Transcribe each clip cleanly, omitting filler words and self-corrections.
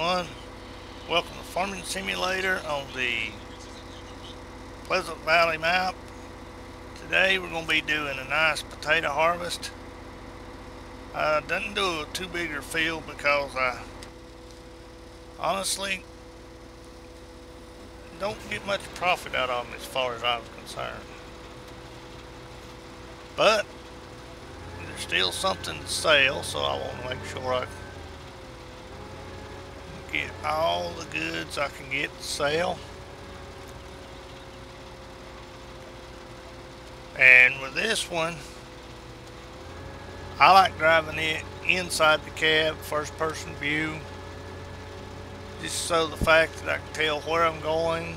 everyone. Welcome to Farming Simulator on the Pleasant Valley map. Today we're going to be doing a nice potato harvest. I didn't do a too bigger field because I honestly don't get much profit out of them as far as I'm concerned. But there's still something to sell, so I want to make sure I get all the goods I can get to sell. And with this one, I like driving it inside the cab, first person view, just so the fact that I can tell where I'm going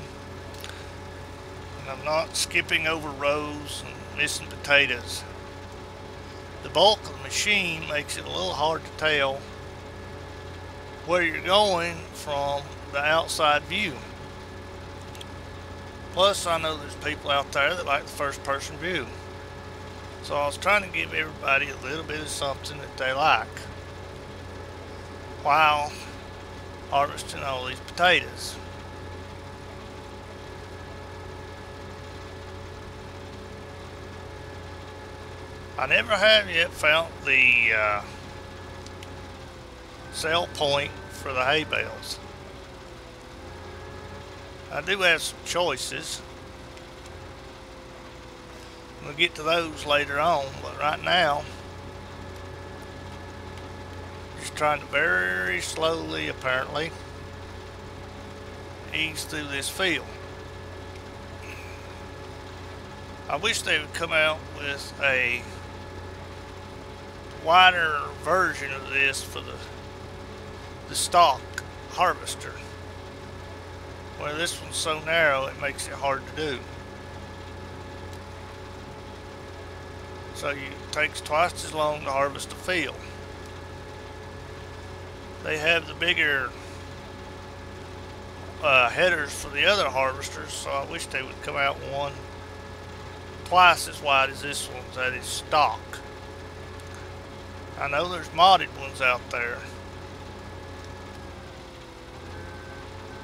and I'm not skipping over rows and missing potatoes. The bulk of the machine makes it a little hard to tell where you're going from the outside view. Plus, I know there's people out there that like the first person view. So I was trying to give everybody a little bit of something that they like while harvesting all these potatoes. I never have yet found the sell point for the hay bales. I do have some choices. We'll get to those later on, but right now just trying to very slowly, apparently, ease through this field. I wish they would come out with a wider version of this for the stock harvester. Well, this one's so narrow it makes it hard to do. So it takes twice as long to harvest a field. They have the bigger headers for the other harvesters, so I wish they would come out with one twice as wide as this one that is stock. I know there's modded ones out there.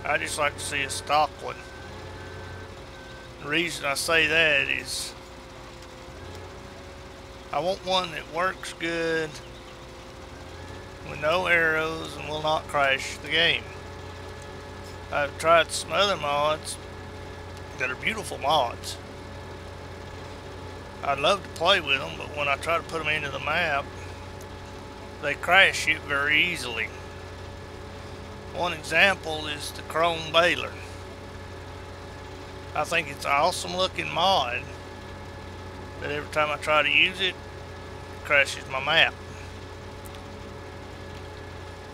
I just like to see a stock one. The reason I say that is I want one that works good with no arrows and will not crash the game. I've tried some other mods that are beautiful mods. I'd love to play with them, but when I try to put them into the map, they crash it very easily. One example is the chrome baler. I think it's an awesome looking mod, but every time I try to use it, it crashes my map.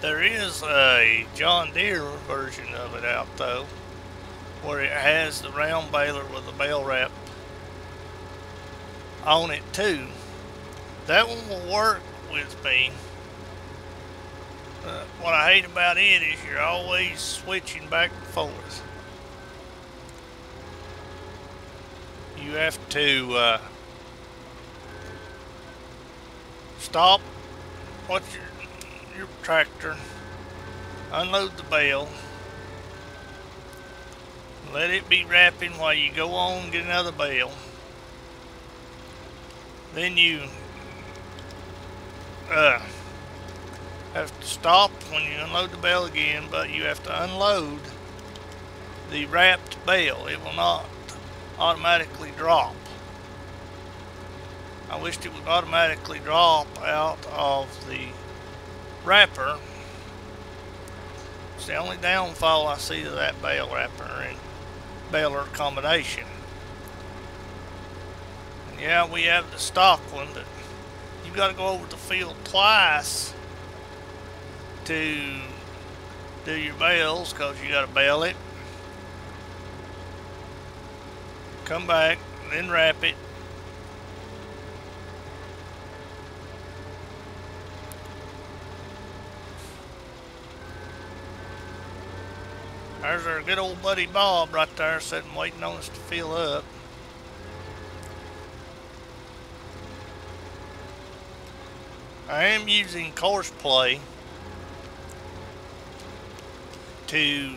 There is a John Deere version of it out though, where it has the round baler with the bale wrap on it too. That one will work with me. What I hate about it is you're always switching back and forth. You have to stop your tractor, unload the bale, let it be wrapping while you go on and get another bale. Then you have to stop when you unload the bale again, but you have to unload the wrapped bale. It will not automatically drop. I wished it would automatically drop out of the wrapper. It's the only downfall I see to that bale wrapper and baler combination. And yeah, we have the stock one, but you've got to go over the field twice to do your bales, because you got to bale it, come back, then wrap it. There's our good old buddy Bob right there sitting waiting on us to fill up. I am using course play to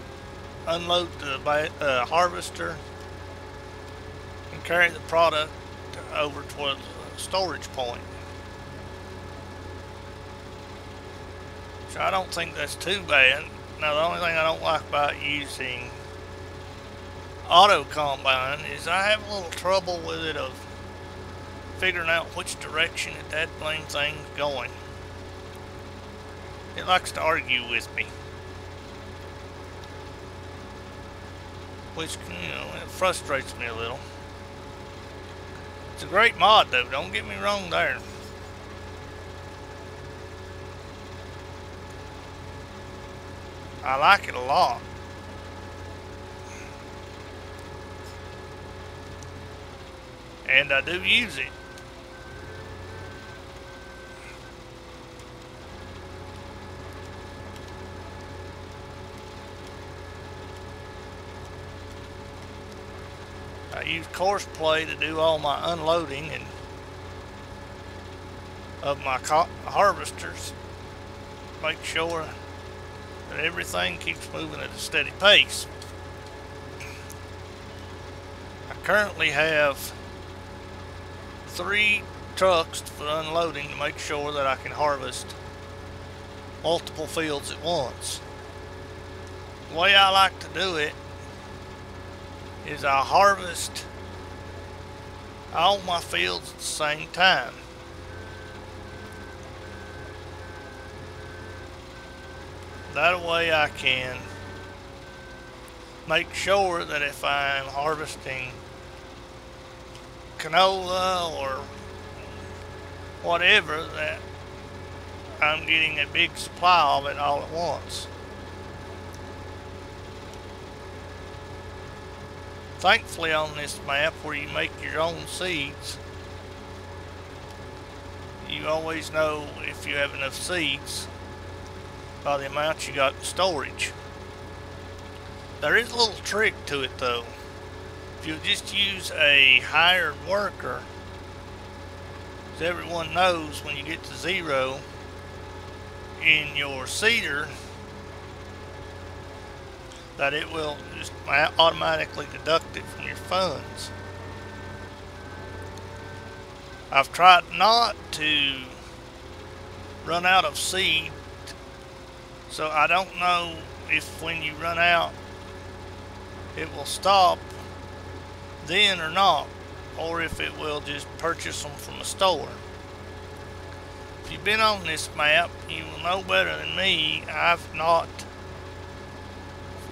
unload the harvester and carry the product over to the storage point. So I don't think that's too bad. Now the only thing I don't like about using auto combine is I have a little trouble with it of figuring out which direction that blame thing's going. It likes to argue with me, which, it frustrates me a little. It's a great mod though, don't get me wrong there. I like it a lot. And I do use it. I use course play to do all my unloading and of my harvesters. Make sure that everything keeps moving at a steady pace. I currently have 3 trucks for unloading to make sure that I can harvest multiple fields at once. The way I like to do it is I harvest all my fields at the same time. That way I can make sure that if I'm harvesting canola or whatever, that I'm getting a big supply of it all at once. Thankfully on this map where you make your own seeds, you always know if you have enough seeds by the amount you got in storage. There is a little trick to it though. If you just use a hired worker, as everyone knows, when you get to 0 in your seeder, that it will just automatically deduct it from your funds. I've tried not to run out of seed, so I don't know if when you run out it will stop then or not, or if it will just purchase them from a store. If you've been on this map, you will know better than me. I've not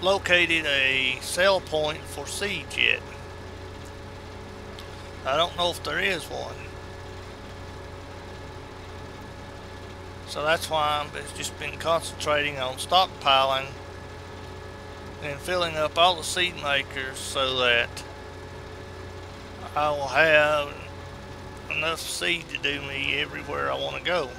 located a sell point for seeds yet. I don't know if there is one. So that's why I've just been concentrating on stockpiling and filling up all the seed makers so that I will have enough seed to do me everywhere I want to go.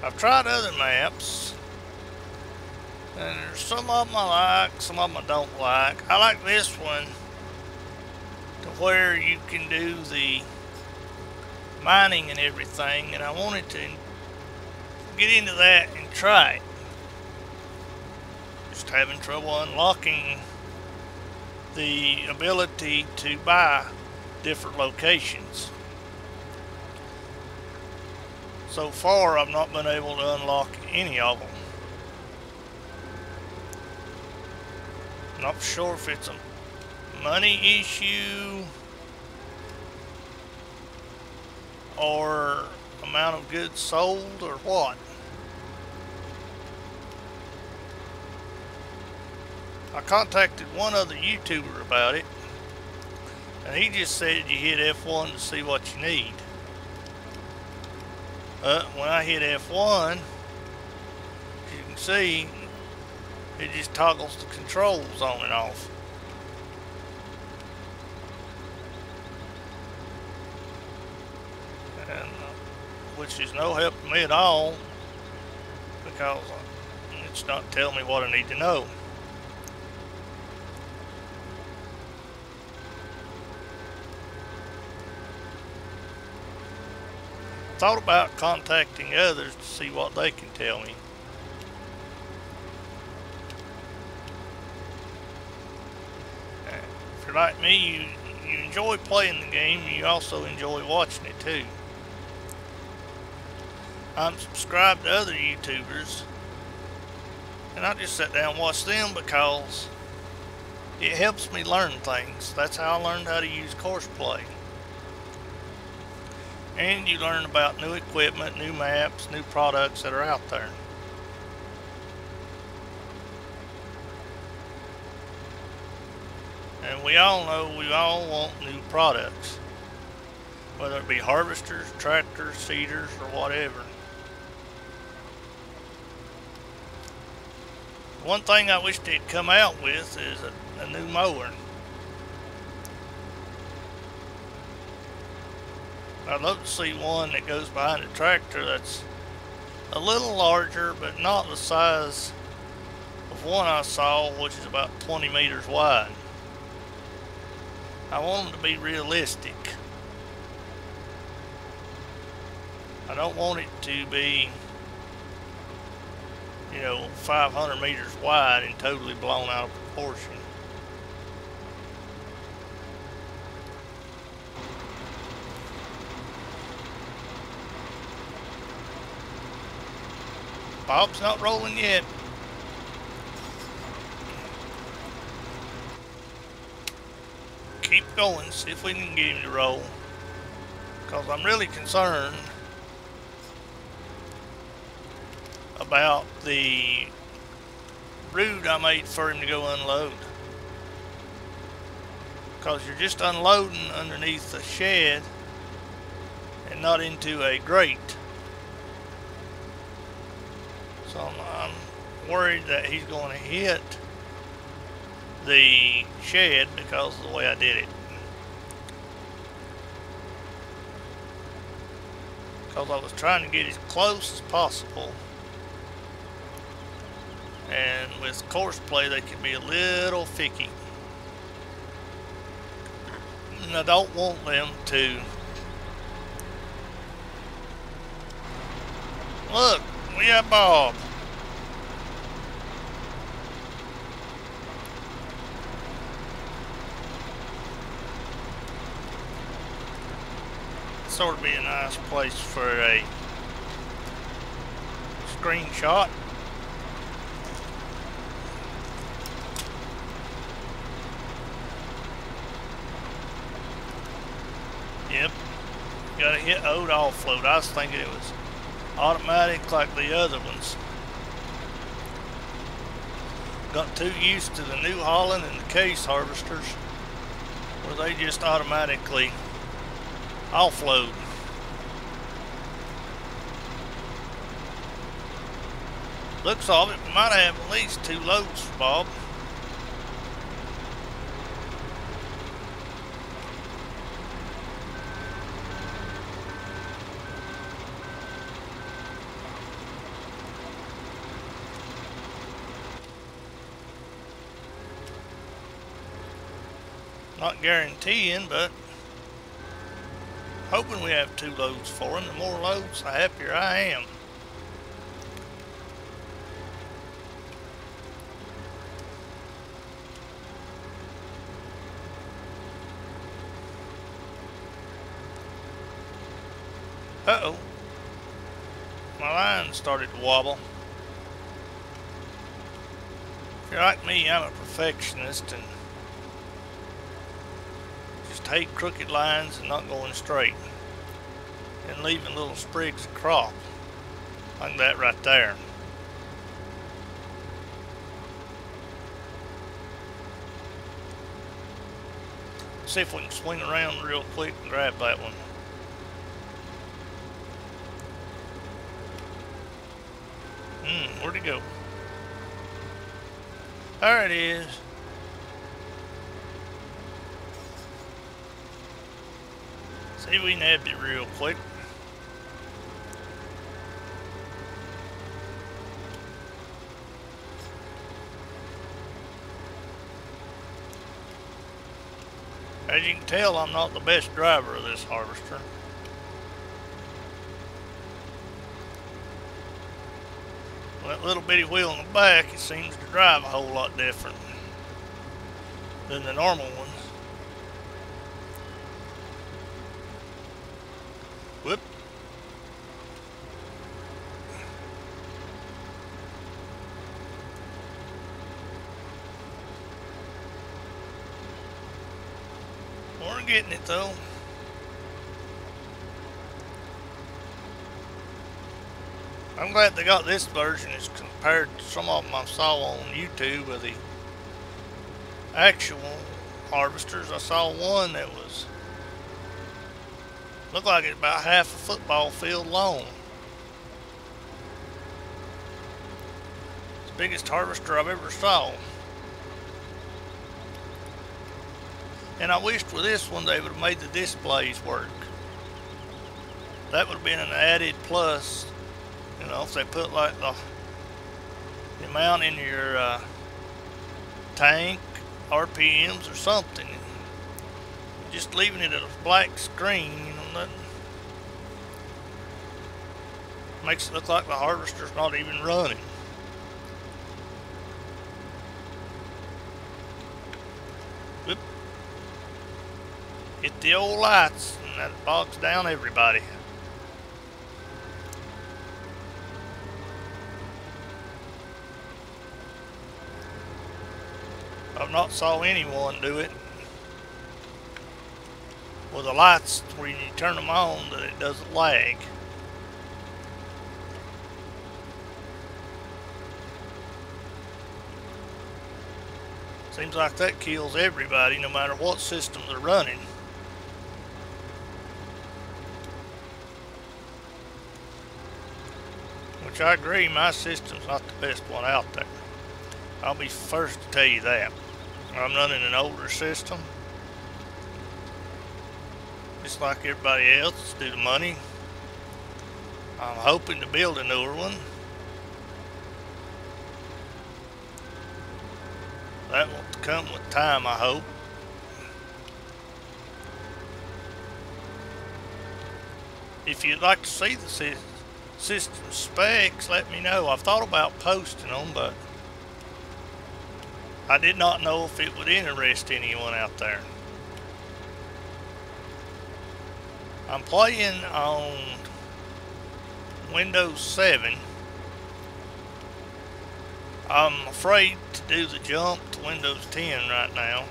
I've tried other maps, and there's some of them I like, some of them I don't like. I like this one to where you can do the mining and everything, and I wanted to get into that and try it. Just having trouble unlocking the ability to buy different locations. So far, I've not been able to unlock any of them. Not sure if it's a money issue or amount of goods sold or what. I contacted one other YouTuber about it, and he just said you hit F1 to see what you need. When I hit F1, as you can see, it just toggles the controls on and off. And which is no help to me at all, because it's not telling me what I need to know. thought about contacting others to see what they can tell me. If you're like me, you enjoy playing the game, and you also enjoy watching it too. I'm subscribed to other YouTubers, and I just sit down and watch them because it helps me learn things. That's how I learned how to use Courseplay. And you learn about new equipment, new maps, new products that are out there. And we all know we all want new products, whether it be harvesters, tractors, seeders, or whatever. One thing I wish they'd come out with is a new mower. I'd love to see one that goes behind a tractor that's a little larger, but not the size of one I saw, which is about 20 meters wide. I want them to be realistic. I don't want it to be, 500 meters wide and totally blown out of proportion. Bob's not rolling yet. Keep going, see if we can get him to roll. Because I'm really concerned about the route I made for him to go unload. Because you're just unloading underneath the shed and not into a grate. So I'm worried that he's going to hit the shed because of the way I did it. Because I was trying to get as close as possible. And with Courseplay, they can be a little ficky. And I don't want them to. Look, we got Bob. Sort of be a nice place for a screenshot. Yep, gotta hit O to offload. I was thinking it was automatic like the other ones. Got too used to the New Holland and the case harvesters where they just automatically offload. Looks of it, we might have at least 2 loads for Bob. Not guaranteeing, but hoping we have 2 loads for him. The more loads, the happier I am. Uh-oh. My line started to wobble. If you're like me, I'm a perfectionist and just hate crooked lines and not going straight. And leaving little sprigs of crop. Like that right there. See if we can swing around real quick and grab that one. Where'd it go? There it is. See if we nabbed it real quick. As you can tell, I'm not the best driver of this harvester. That little bitty wheel in the back, it seems to drive a whole lot different than the normal ones. Whoop. We're getting it though. I'm glad they got this version as compared to some of them I saw on YouTube of the actual harvesters. I saw one that looked like it's about half a football field long. It's the biggest harvester I've ever saw. And I wished with this one they would have made the displays work. That would have been an added plus. You know, if they put like the amount in your tank, RPMs or something. Just leaving it as a black screen, you know, that makes it look like the harvester's not even running. Whoop. Hit the old lights and that bogs down everybody. I've not saw anyone do it with the lights when you turn them on that it doesn't lag. Seems like that kills everybody no matter what system they're running. Which I agree, my system's not the best one out there. I'll be first to tell you that. I'm running an older system, just like everybody else, due to money. I'm hoping to build a newer one. That will come with time, I hope. If you'd like to see the system specs, let me know. I've thought about posting them, but I did not know if it would interest anyone out there. I'm playing on Windows 7. I'm afraid to do the jump to Windows 10 right now,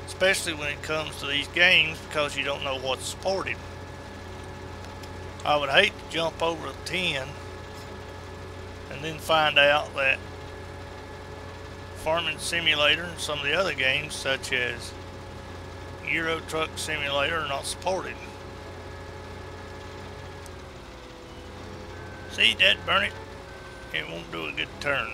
especially when it comes to these games, because you don't know what's supported. I would hate to jump over to 10 and then find out that Farming Simulator and some of the other games such as Euro Truck Simulator are not supported. See, that burn it, it won't do a good turn.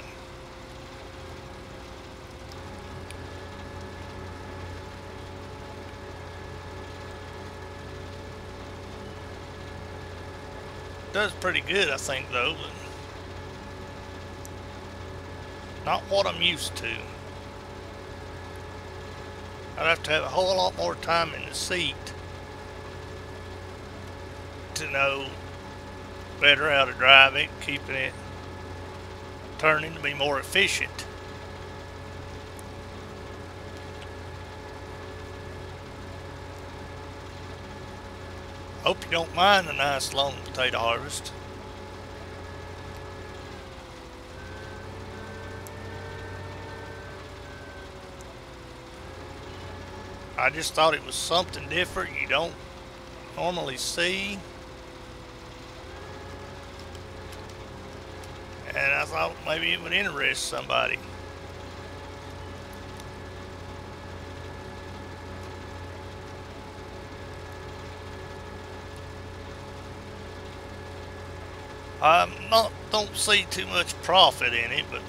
Does pretty good, I think, though, but not what I'm used to. I'd have to have a whole lot more time in the seat to know better how to drive it, keeping it turning to be more efficient. Hope you don't mind the nice long potato harvest. I just thought it was something different you don't normally see. And I thought maybe it would interest somebody. Don't see too much profit in it, but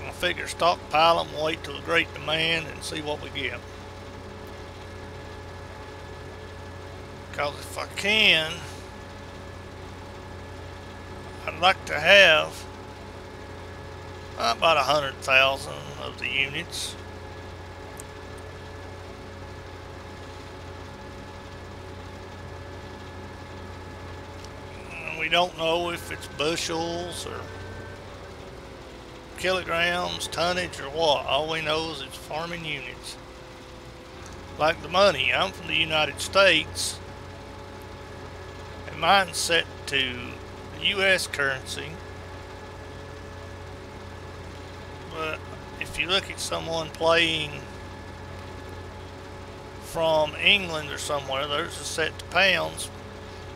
I figure stockpile them, wait till great demand, and see what we get. Because if I can, I'd like to have about 100,000 of the units. We don't know if it's bushels or kilograms, tonnage, or what. All we know is it's farming units. Like the money, I'm from the United States, and mine's set to U.S. currency. But if you look at someone playing from England or somewhere, theirs is set to pounds,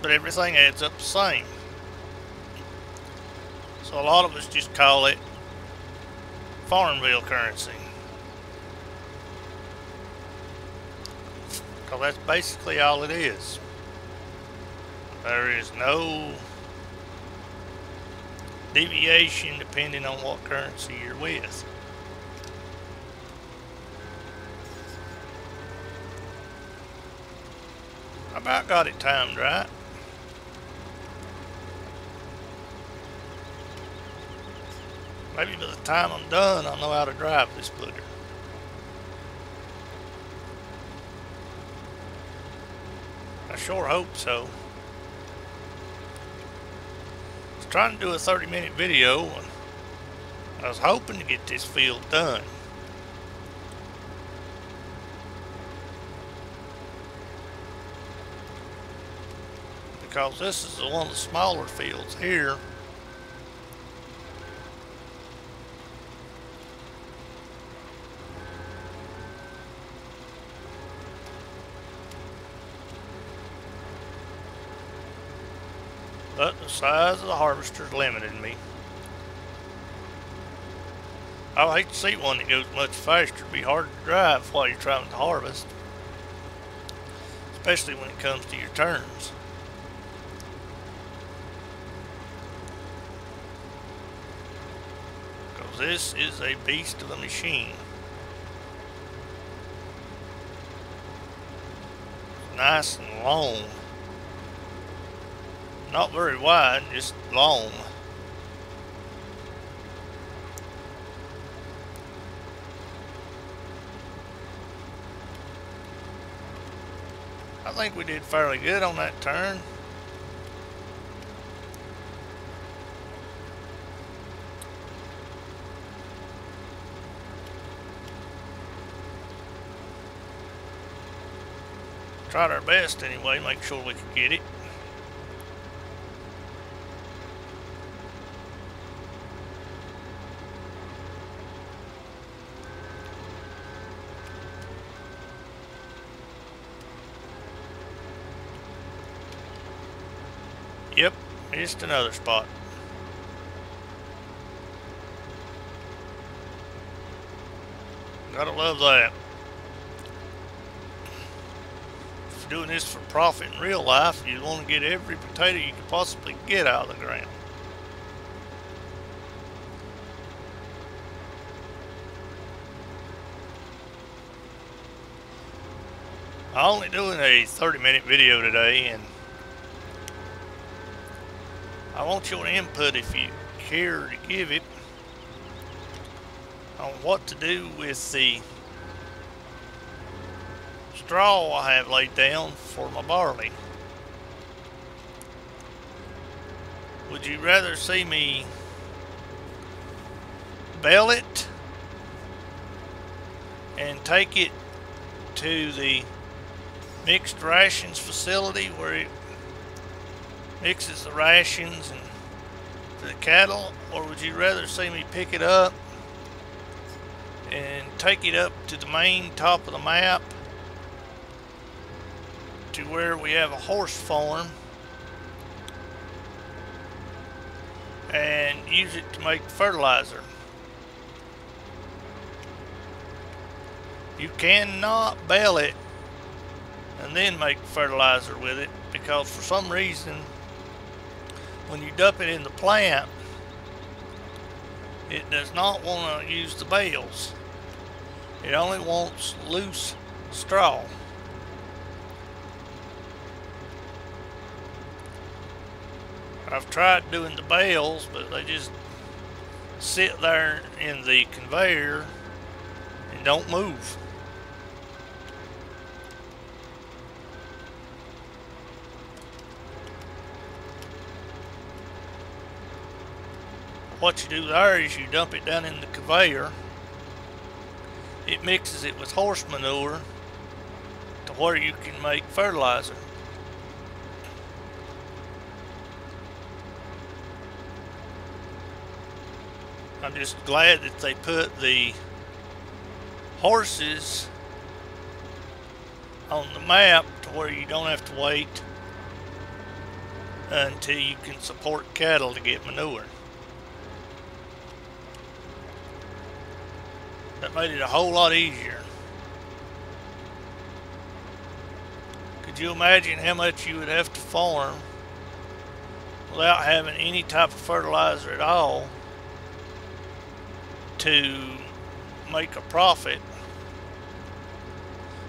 but everything adds up the same. So a lot of us just call it Farmville currency, because that's basically all it is. There is no deviation depending on what currency you're with. I about got it timed right. Maybe by the time I'm done, I'll know how to drive this booger. I sure hope so. I was trying to do a 30-minute video, and I was hoping to get this field done. Because this is one of the smaller fields here. But the size of the harvester's limited me. I would hate to see one that goes much faster. It'd be hard to drive while you're trying to harvest, especially when it comes to your turns. Because this is a beast of a machine. Nice and long. Not very wide, just long. I think we did fairly good on that turn. Tried our best anyway, make sure we could get it. Yep, missed another spot. Gotta love that. If you're doing this for profit in real life, you want to get every potato you can possibly get out of the ground. I'm only doing a 30-minute video today, and I want your input, if you care to give it, on what to do with the straw I have laid down for my barley. Would you rather see me bale it and take it to the mixed rations facility where it mixes the rations and for the cattle, or would you rather see me pick it up and take it up to the main top of the map to where we have a horse farm and use it to make fertilizer? You cannot bale it and then make fertilizer with it, because for some reason when you dump it in the plant, it does not want to use the bales. It only wants loose straw. I've tried doing the bales, but they just sit there in the conveyor and don't move. what you do there is you dump it down in the conveyor. It mixes it with horse manure to where you can make fertilizer. I'm just glad that they put the horses on the map to where you don't have to wait until you can support cattle to get manure. That made it a whole lot easier. Could you imagine how much you would have to farm without having any type of fertilizer at all to make a profit,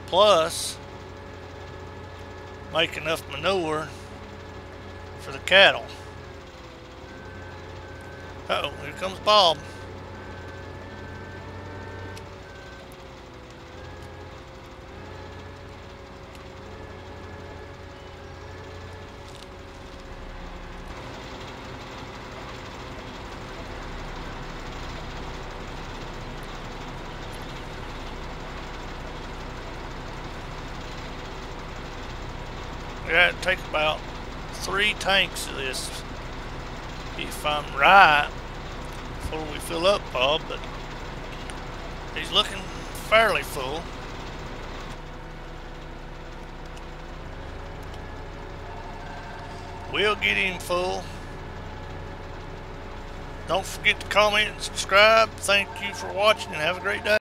plus make enough manure for the cattle? Uh-oh, here comes Bob. We got to take about 3 tanks of this, if I'm right, before we fill up, Bob, but he's looking fairly full. We'll get him full. Don't forget to comment and subscribe. Thank you for watching and have a great day.